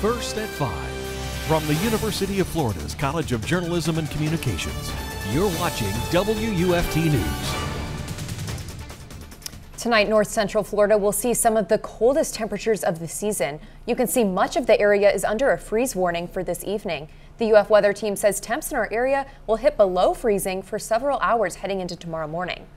First at 5. From the University of Florida's College of Journalism and Communications, you're watching WUFT News. Tonight, North Central Florida will see some of the coldest temperatures of the season. You can see much of the area is under a freeze warning for this evening. The UF weather team says temps in our area will hit below freezing for several hours heading into tomorrow morning.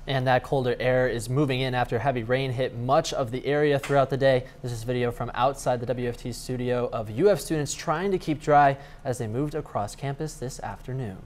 And that colder air is moving in after heavy rain hit much of the area throughout the day. This is video from outside the WFT studio of UF students trying to keep dry as they moved across campus this afternoon.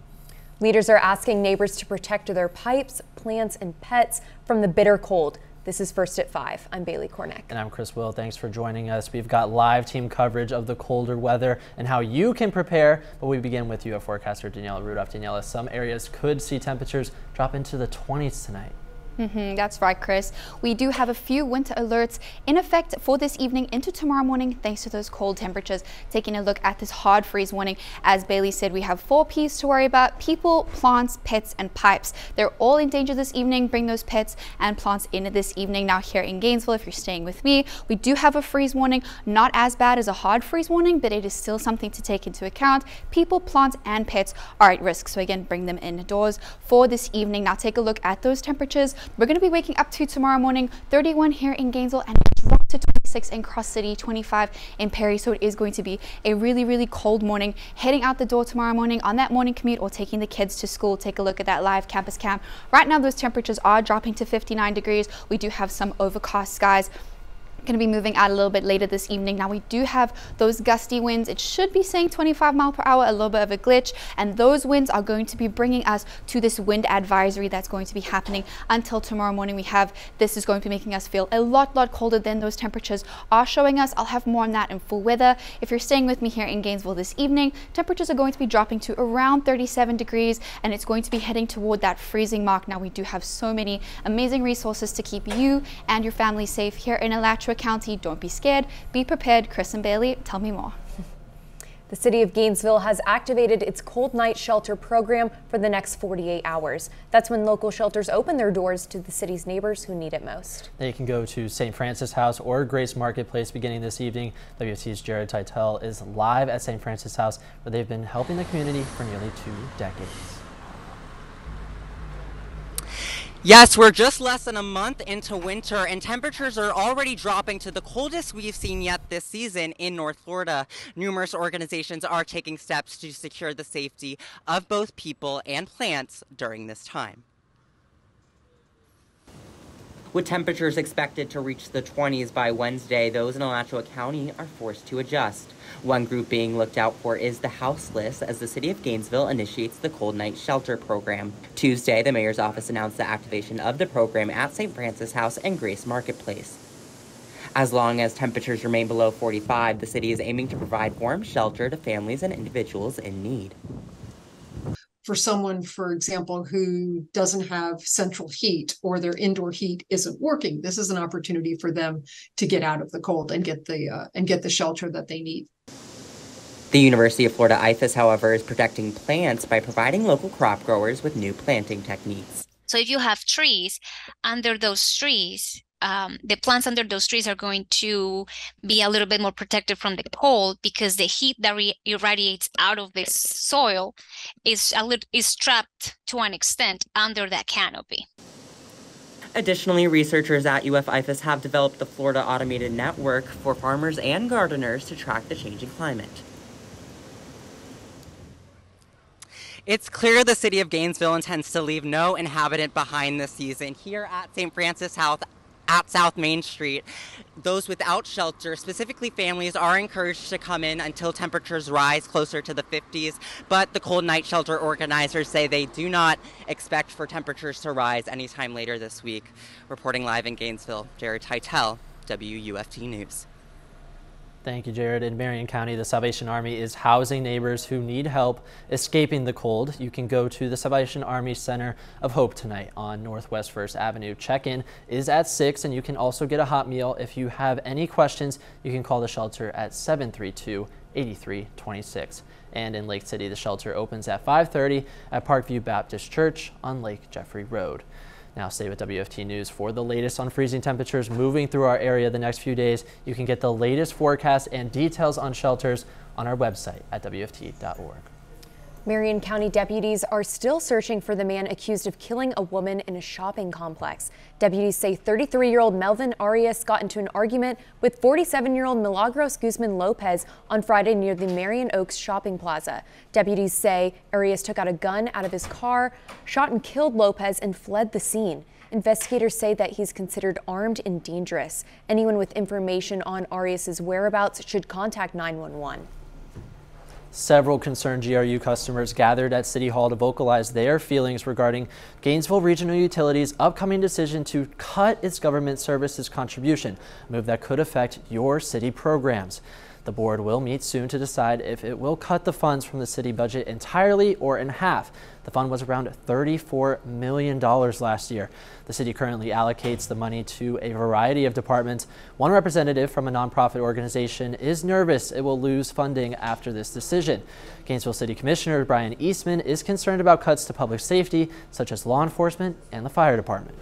Leaders are asking neighbors to protect their pipes, plants, and pets from the bitter cold. This is First at 5. I'm Bailey Korinek. And I'm Chris Will. Thanks for joining us. We've got live team coverage of the colder weather and how you can prepare. But we begin with UF forecaster Daniella Rudolph. Daniella, some areas could see temperatures drop into the 20s tonight. That's right, Chris. We do have a few winter alerts in effect for this evening into tomorrow morning thanks to those cold temperatures. Taking a look at this hard freeze warning, as Bailey said, we have 4 P's to worry about: people, plants, pets, and pipes. They're all in danger this evening. Bring those pets and plants in this evening. Now here in Gainesville, if you're staying with me, we do have a freeze warning, not as bad as a hard freeze warning, but it is still something to take into account. People, plants, and pets are at risk. So again, bring them indoors for this evening. Now take a look at those temperatures. We're going to be waking up to tomorrow morning 31 here in Gainesville and drop to 26 in Cross City, 25 in Perry. So it is going to be a really cold morning. Heading out the door tomorrow morning on that morning commute or taking the kids to school. Take a look at that live campus cam. Right now those temperatures are dropping to 59 degrees. We do have some overcast skies. Going to be moving out a little bit later this evening. Now we do have those gusty winds. It should be saying 25 miles per hour, a little bit of a glitch, and those winds are going to be bringing us to this wind advisory that's going to be happening until tomorrow morning. This is going to be making us feel a lot colder than those temperatures are showing us. I'll have more on that in full weather. If you're staying with me here in Gainesville this evening, temperatures are going to be dropping to around 37 degrees and it's going to be heading toward that freezing mark. Now we do have so many amazing resources to keep you and your family safe here in Alachua County. Don't be scared, be prepared. Chris and Bailey, tell me more. The city of Gainesville has activated its cold night shelter program for the next 48 hours. That's when local shelters open their doors to the city's neighbors who need it most. They can go to St. Francis House or Grace Marketplace beginning this evening. WFT's Teitel is live at St. Francis House, where they've been helping the community for nearly 2 decades. Yes, we're just less than a month into winter and temperatures are already dropping to the coldest we've seen yet this season in North Florida. Numerous organizations are taking steps to secure the safety of both people and plants during this time. With temperatures expected to reach the 20s by Wednesday, those in Alachua County are forced to adjust. One group being looked out for is the houseless, as the city of Gainesville initiates the Cold Night Shelter program. Tuesday, the mayor's office announced the activation of the program at St. Francis House and Grace Marketplace. As long as temperatures remain below 45, the city is aiming to provide warm shelter to families and individuals in need. For someone, for example, who doesn't have central heat or their indoor heat isn't working, this is an opportunity for them to get out of the cold and get the shelter that they need. The University of Florida IFAS, however, is protecting plants by providing local crop growers with new planting techniques. So if you have trees, under those trees, the plants under those trees are going to be a little bit more protected from the cold because the heat that irradiates out of the soil is trapped to an extent under that canopy. Additionally, researchers at UF IFAS have developed the Florida Automated Network for farmers and gardeners to track the changing climate. It's clear the city of Gainesville intends to leave no inhabitant behind this season. Here at St. Francis House at South Main Street, those without shelter, specifically families, are encouraged to come in until temperatures rise closer to the 50s. But the cold night shelter organizers say they do not expect for temperatures to rise anytime later this week. Reporting live in Gainesville, Teitel, WUFT News. Thank you, Jared. In Marion County, the Salvation Army is housing neighbors who need help escaping the cold. You can go to the Salvation Army Center of Hope tonight on Northwest 1st Avenue. Check-in is at 6, and you can also get a hot meal. If you have any questions, you can call the shelter at 732-8326. And in Lake City, the shelter opens at 5:30 at Parkview Baptist Church on Lake Jeffrey Road. Now stay with WFT News for the latest on freezing temperatures moving through our area the next few days. You can get the latest forecast and details on shelters on our website at WFT.org. Marion County deputies are still searching for the man accused of killing a woman in a shopping complex. Deputies say 33-year-old Melvin Arias got into an argument with 47-year-old Milagros Guzman Lopez on Friday near the Marion Oaks shopping plaza. Deputies say Arias took out a gun out of his car, shot and killed Lopez, and fled the scene. Investigators say that he's considered armed and dangerous. Anyone with information on Arias's whereabouts should contact 911. Several concerned GRU customers gathered at City Hall to vocalize their feelings regarding Gainesville Regional Utilities' upcoming decision to cut its government services contribution, a move that could affect your city programs. The board will meet soon to decide if it will cut the funds from the city budget entirely or in half. The fund was around $34 million last year. The city currently allocates the money to a variety of departments. One representative from a nonprofit organization is nervous it will lose funding after this decision. Gainesville City Commissioner Brian Eastman is concerned about cuts to public safety, such as law enforcement and the fire department.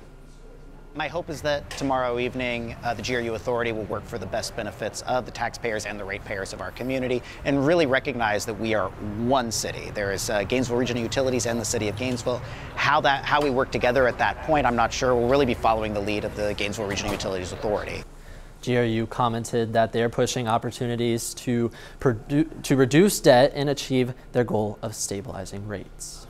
My hope is that tomorrow evening the GRU Authority will work for the best benefits of the taxpayers and the ratepayers of our community and really recognize that we are one city. There is Gainesville Regional Utilities and the City of Gainesville. How we work together at that point, I'm not sure. We'll really be following the lead of the Gainesville Regional Utilities Authority. GRU commented that they're pushing opportunities to reduce debt and achieve their goal of stabilizing rates.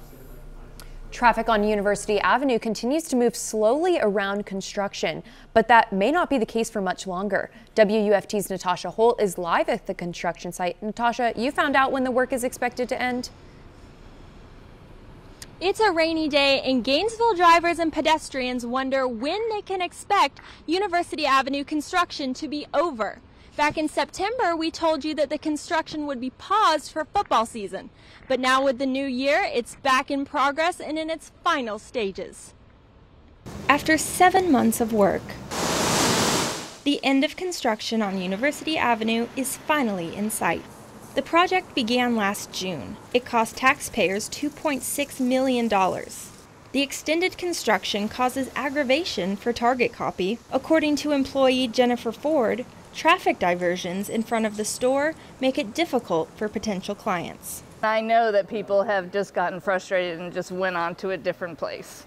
Traffic on University Avenue continues to move slowly around construction, but that may not be the case for much longer. WUFT's Natasha Holt is live at the construction site. Natasha, you found out when the work is expected to end? It's a rainy day, and Gainesville drivers and pedestrians wonder when they can expect University Avenue construction to be over. Back in September, we told you that the construction would be paused for football season. But now with the new year, it's back in progress and in its final stages. After 7 months of work, the end of construction on University Avenue is finally in sight. The project began last June. It cost taxpayers $2.6 million. The extended construction causes aggravation for Target Copy. According to employee Jennifer Ford, traffic diversions in front of the store make it difficult for potential clients. I know that people have just gotten frustrated and just went on to a different place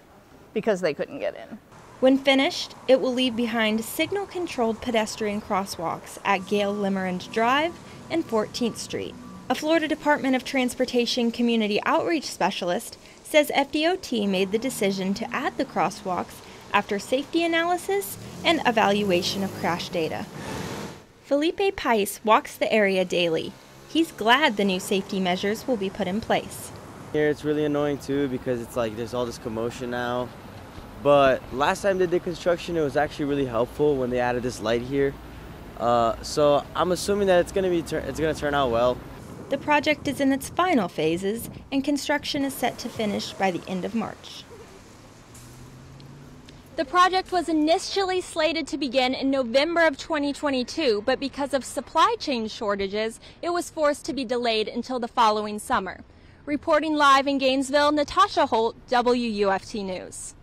because they couldn't get in. When finished, it will leave behind signal-controlled pedestrian crosswalks at Gale Limerand Drive and 14th Street. A Florida Department of Transportation Community Outreach Specialist says FDOT made the decision to add the crosswalks after safety analysis and evaluation of crash data. Felipe Pais walks the area daily. He's glad the new safety measures will be put in place. Here it's really annoying too because it's like there's all this commotion now. But last time they did construction, it was actually really helpful when they added this light here. So I'm assuming that it's going to turn out well. The project is in its final phases and construction is set to finish by the end of March. The project was initially slated to begin in November of 2022, but because of supply chain shortages, it was forced to be delayed until the following summer. Reporting live in Gainesville, Natasha Holt, WUFT News.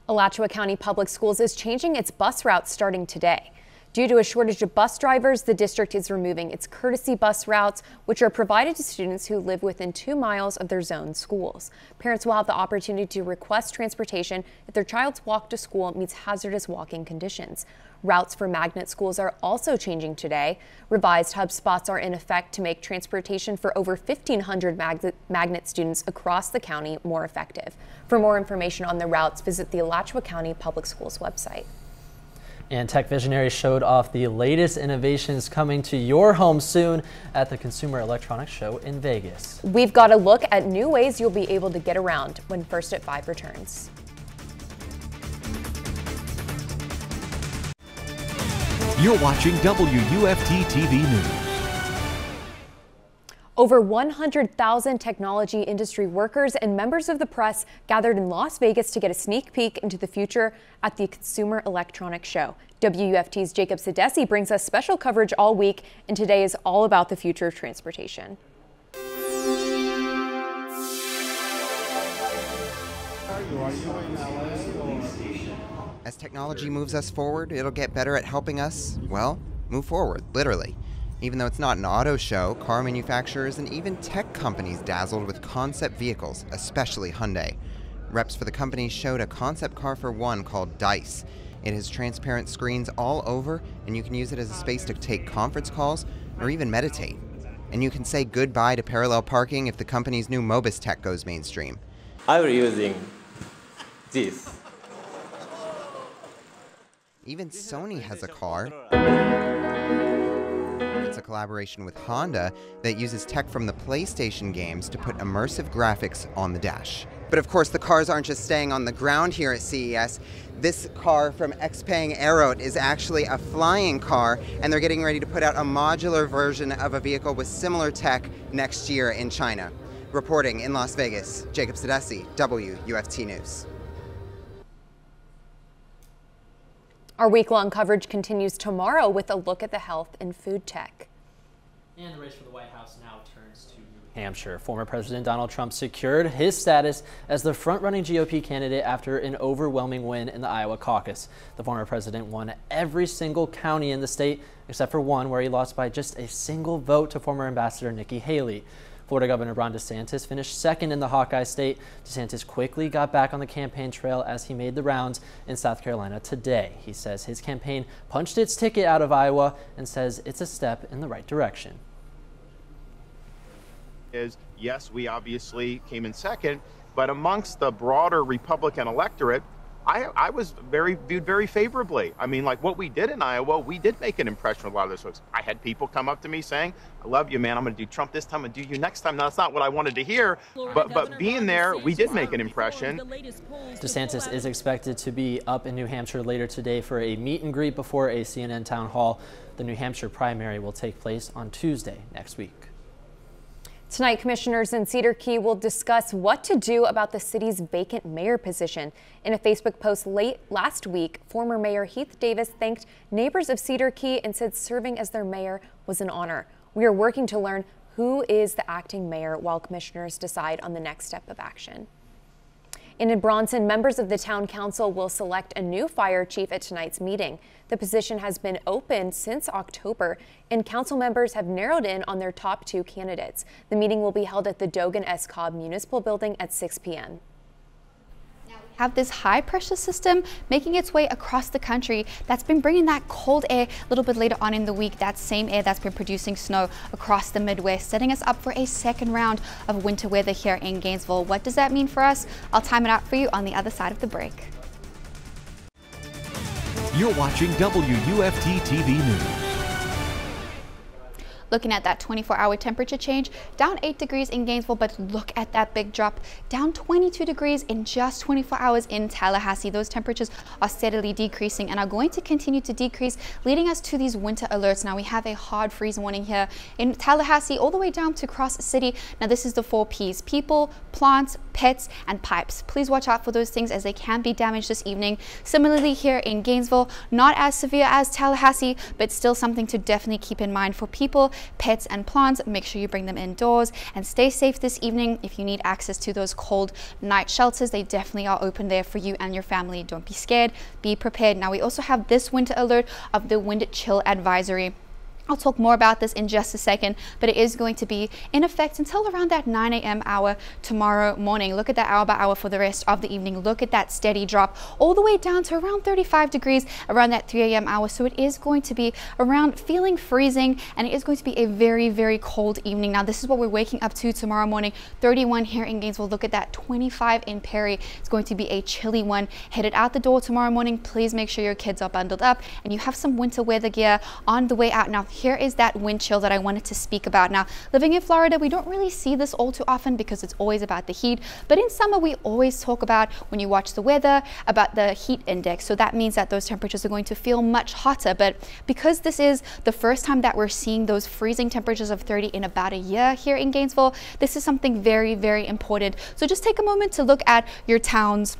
Alachua County Public Schools is changing its bus routes starting today. Due to a shortage of bus drivers, the district is removing its courtesy bus routes, which are provided to students who live within 2 miles of their zone schools. Parents will have the opportunity to request transportation if their child's walk to school meets hazardous walking conditions. Routes for magnet schools are also changing today. Revised hub spots are in effect to make transportation for over 1,500 magnet students across the county more effective. For more information on the routes, visit the Alachua County Public Schools website. And tech visionaries showed off the latest innovations coming to your home soon at the Consumer Electronics Show in Vegas. We've got a look at new ways you'll be able to get around when First at 5 returns. You're watching WUFT-TV News. Over 100,000 technology industry workers and members of the press gathered in Las Vegas to get a sneak peek into the future at the Consumer Electronics Show. WUFT's Jacob Sedesse brings us special coverage all week, and today is all about the future of transportation. As technology moves us forward, it'll get better at helping us, well, move forward, literally. Even though it's not an auto show, car manufacturers and even tech companies dazzled with concept vehicles, especially Hyundai. Reps for the company showed a concept car for one called Dice. It has transparent screens all over, and you can use it as a space to take conference calls or even meditate. And you can say goodbye to parallel parking if the company's new Mobis tech goes mainstream. I'm using this. Even Sony has a car. It's a collaboration with Honda that uses tech from the PlayStation games to put immersive graphics on the dash. But of course, the cars aren't just staying on the ground here at CES. This car from XPeng Aerot is actually a flying car, and they're getting ready to put out a modular version of a vehicle with similar tech next year in China. Reporting in Las Vegas, Jacob Sedesse, WUFT News. Our week-long coverage continues tomorrow with a look at the health and food tech. And the race for the White House now turns to New Hampshire. Former President Donald Trump secured his status as the front-running GOP candidate after an overwhelming win in the Iowa caucus. The former president won every single county in the state, except for one where he lost by just a single vote to former Ambassador Nikki Haley. Florida Governor Ron DeSantis finished second in the Hawkeye state. DeSantis quickly got back on the campaign trail as he made the rounds in South Carolina today. He says his campaign punched its ticket out of Iowa and says it's a step in the right direction. Yes, we obviously came in second, but amongst the broader Republican electorate, I was viewed very favorably. I mean, like what we did in Iowa, we did make an impression with a lot of those folks. I had people come up to me saying, I love you, man. I'm going to do Trump this time and do you next time. Now, that's not what I wanted to hear, but being there, we did make an impression. DeSantis is expected to be up in New Hampshire later today for a meet and greet before a CNN town hall. The New Hampshire primary will take place on Tuesday next week. Tonight, commissioners in Cedar Key will discuss what to do about the city's vacant mayor position. In a Facebook post late last week, former Mayor Heath Davis thanked neighbors of Cedar Key and said serving as their mayor was an honor. We are working to learn who is the acting mayor while commissioners decide on the next step of action. And in Bronson, members of the town council will select a new fire chief at tonight's meeting. The position has been open since October, and council members have narrowed in on their top two candidates. The meeting will be held at the Dogan S. Cobb Municipal Building at 6 p.m. Have this high pressure system making its way across the country that's been bringing that cold air a little bit later on in the week, that same air that's been producing snow across the Midwest, setting us up for a second round of winter weather here in Gainesville. What does that mean for us? I'll time it out for you on the other side of the break. You're watching WUFT-TV News. Looking at that 24-hour temperature change, down 8 degrees in Gainesville, but look at that big drop, down 22 degrees in just 24 hours in Tallahassee. Those temperatures are steadily decreasing and are going to continue to decrease, leading us to these winter alerts. Now we have a hard freeze warning here in Tallahassee all the way down to Cross City. Now this is the 4 Ps: people, plants, pets, and pipes. Please watch out for those things as they can be damaged this evening. Similarly here in Gainesville, not as severe as Tallahassee, but still something to definitely keep in mind for people, pets, and plants. Make sure you bring them indoors and stay safe this evening. If you need access to those cold night shelters, they definitely are open there for you and your family. Don't be scared, be prepared. Now we also have this winter alert of the wind chill advisory. I'll talk more about this in just a second, but it is going to be in effect until around that 9 a.m. hour tomorrow morning. Look at that hour by hour for the rest of the evening. Look at that steady drop all the way down to around 35 degrees around that 3 a.m. hour. So it is going to be around feeling freezing, and it is going to be a very, very cold evening. Now this is what we're waking up to tomorrow morning. 31 here in Gainesville. Look at that 25 in Perry. It's going to be a chilly one. Headed out the door tomorrow morning. Please make sure your kids are bundled up and you have some winter weather gear on the way out. Now here is that wind chill that I wanted to speak about. Now, living in Florida, we don't really see this all too often because it's always about the heat. But in summer, we always talk about, when you watch the weather, about the heat index. So that means that those temperatures are going to feel much hotter. But because this is the first time that we're seeing those freezing temperatures of 30 in about a year here in Gainesville, this is something very, very important. So just take a moment to look at your town's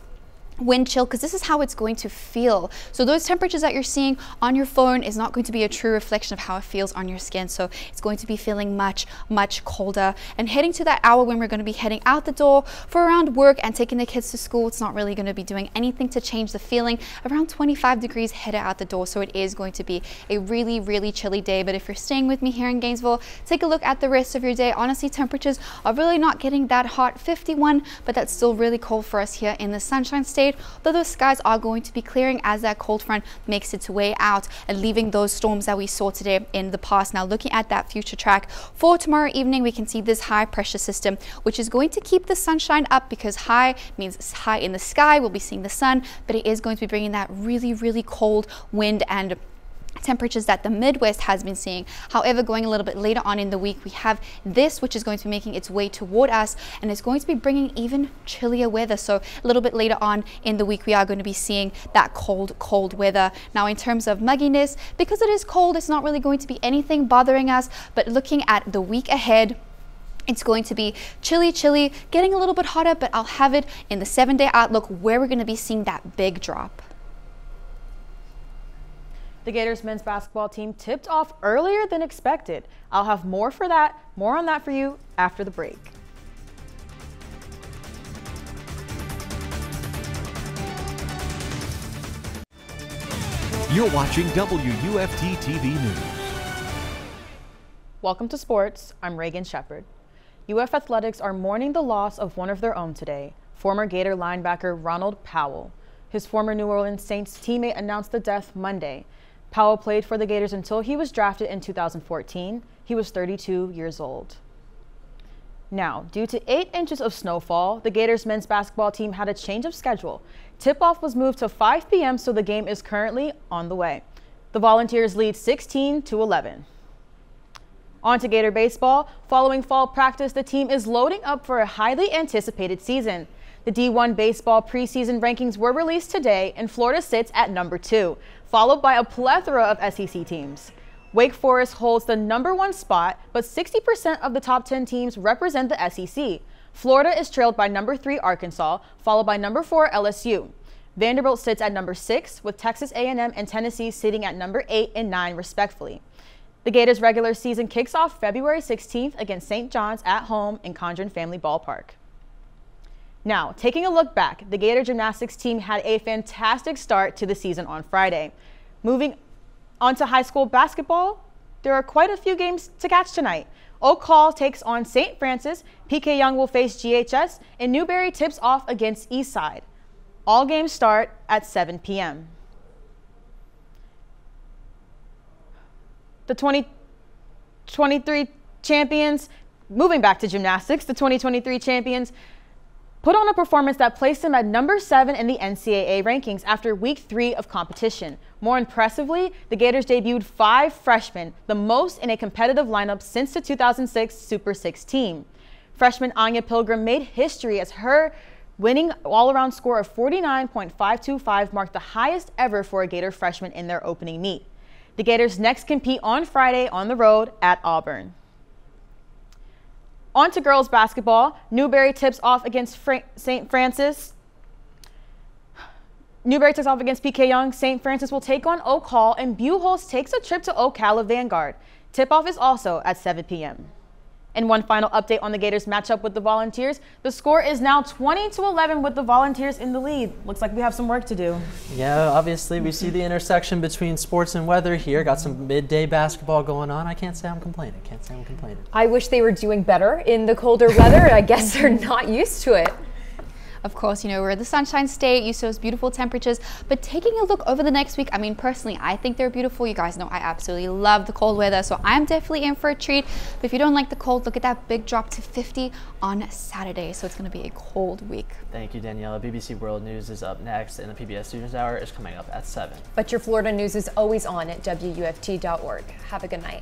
wind chill, because this is how it's going to feel. So those temperatures that you're seeing on your phone is not going to be a true reflection of how it feels on your skin. So it's going to be feeling much, much colder. And heading to that hour when we're going to be heading out the door for around work and taking the kids to school, it's not really going to be doing anything to change the feeling. Around 25 degrees headed out the door. So it is going to be a really, really chilly day. But if you're staying with me here in Gainesville, take a look at the rest of your day. Honestly, temperatures are really not getting that hot. 51, but that's still really cold for us here in the Sunshine State. Though those skies are going to be clearing as that cold front makes its way out and leaving those storms that we saw today in the past. Now looking at that future track for tomorrow evening, we can see this high pressure system, which is going to keep the sunshine up, because high means high in the sky. We'll be seeing the sun, but it is going to be bringing that really, really cold wind and temperatures that the Midwest has been seeing. However, going a little bit later on in the week, we have this, which is going to be making its way toward us, and it's going to be bringing even chillier weather. So a little bit later on in the week, we are going to be seeing that cold weather. Now, in terms of mugginess, because it is cold, it's not really going to be anything bothering us, but looking at the week ahead, it's going to be chilly, getting a little bit hotter, but I'll have it in the 7-day outlook where we're going to be seeing that big drop. The Gators men's basketball team tipped off earlier than expected. I'll have more on that for you after the break. You're watching WUFT-TV News. Welcome to sports. I'm Reighan Sheppard. UF Athletics are mourning the loss of one of their own today, former Gator linebacker Ronald Powell. His former New Orleans Saints teammate announced the death Monday. Powell played for the Gators until he was drafted in 2014. He was 32 years old. Now, due to 8 inches of snowfall, the Gators men's basketball team had a change of schedule. Tip-off was moved to 5 p.m., so the game is currently on the way. The Volunteers lead 16-11. On to Gator baseball. Following fall practice, the team is loading up for a highly anticipated season. The D1 baseball preseason rankings were released today, and Florida sits at number 2, followed by a plethora of SEC teams. Wake Forest holds the #1 spot, but 60% of the top 10 teams represent the SEC. Florida is trailed by number 3 Arkansas, followed by number 4 LSU. Vanderbilt sits at number 6, with Texas A&M and Tennessee sitting at number 8 and 9 respectively. The Gators regular season kicks off February 16th against St. John's at home in Condren Family Ballpark. Now, taking a look back, the Gator gymnastics team had a fantastic start to the season on Friday. Moving on to high school basketball, there are quite a few games to catch tonight. Oak Hall takes on St. Francis, PK Yonge will face GHS, and Newberry tips off against Eastside. All games start at 7 p.m. The 2023 champions, moving back to gymnastics, the 2023 champions put on a performance that placed them at number 7 in the NCAA rankings after week 3 of competition. More impressively, the Gators debuted 5 freshmen, the most in a competitive lineup since the 2006 Super 6 team. Freshman Anya Pilgrim made history as her winning all-around score of 49.525 marked the highest ever for a Gator freshman in their opening meet. The Gators next compete on Friday on the road at Auburn. On to girls basketball. Newberry tips off against St. Francis. Newberry takes off against PK Yonge. St. Francis will take on Oak Hall, and Buchholz takes a trip to Ocala Vanguard. Tip-off is also at 7 p.m. And one final update on the Gators matchup with the Volunteers. The score is now 20-11 with the Volunteers in the lead. Looks like we have some work to do. Yeah, obviously we see the intersection between sports and weather here. Got some midday basketball going on. I can't say I'm complaining. I wish they were doing better in the colder weather. I guess they're not used to it. Of course, you know, we're the Sunshine State, used to those beautiful temperatures, but taking a look over the next week, I mean, personally, I think they're beautiful. You guys know I absolutely love the cold weather, so I'm definitely in for a treat. But if you don't like the cold, look at that big drop to 50 on Saturday, so it's going to be a cold week. Thank you, Daniela. BBC World News is up next, and the PBS Students Hour is coming up at 7. But your Florida news is always on at WUFT.org. Have a good night.